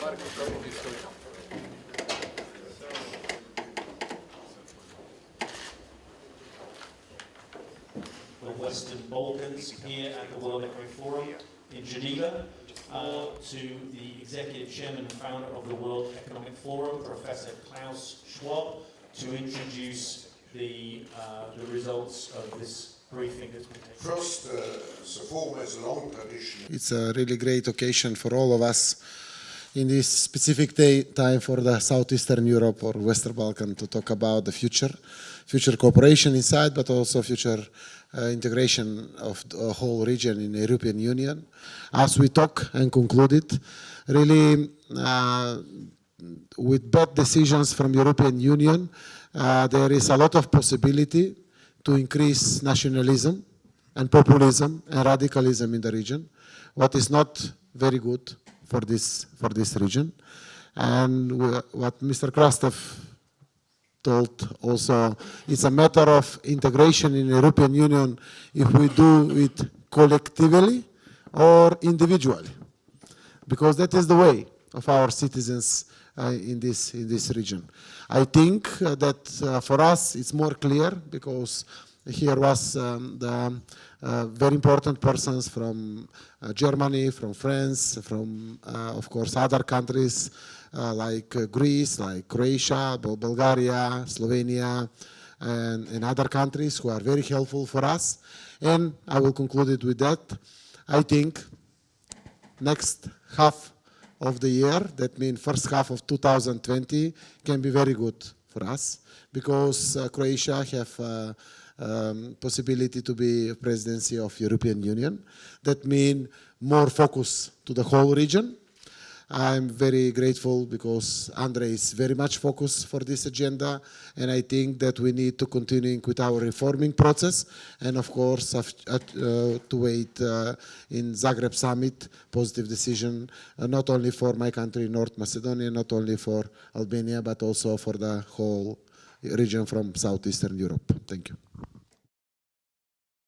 The Western Balkans here at the World Economic Forum in Geneva, to the Executive Chairman and Founder of the World Economic Forum, Professor Klaus Schwab, to introduce the results of this briefing that's been taken. First, the forum has a long tradition. It's a really great occasion for all of us in this specific time for the Southeastern Europe or Western Balkan to talk about the future cooperation inside, but also future integration of the whole region in the European Union. As we talk and conclude it, really with bad decisions from European Union, there is a lot of possibility to increase nationalism and populism and radicalism in the region, what is not very good for this region. And what Mr. Krastev told also, it's a matter of integration in the European Union if we do it collectively or individually, because that is the way of our citizens in this region. I think that for us it's more clear because here was the very important persons from Germany, from France, from of course other countries like Greece, like Croatia, Bulgaria, Slovenia, and other countries who are very helpful for us. And I will conclude it with that. I think next half of the year, that means first half of 2020, can be very good for us because Croatia have possibility to be presidency of European Union. That means more focus to the whole region. I'm very grateful because Andrei is very much focused for this agenda, and I think that we need to continue with our reforming process, and of course to wait in Zagreb summit positive decision, not only for my country, North Macedonia, not only for Albania, but also for the whole region from Southeastern Europe. Thank you.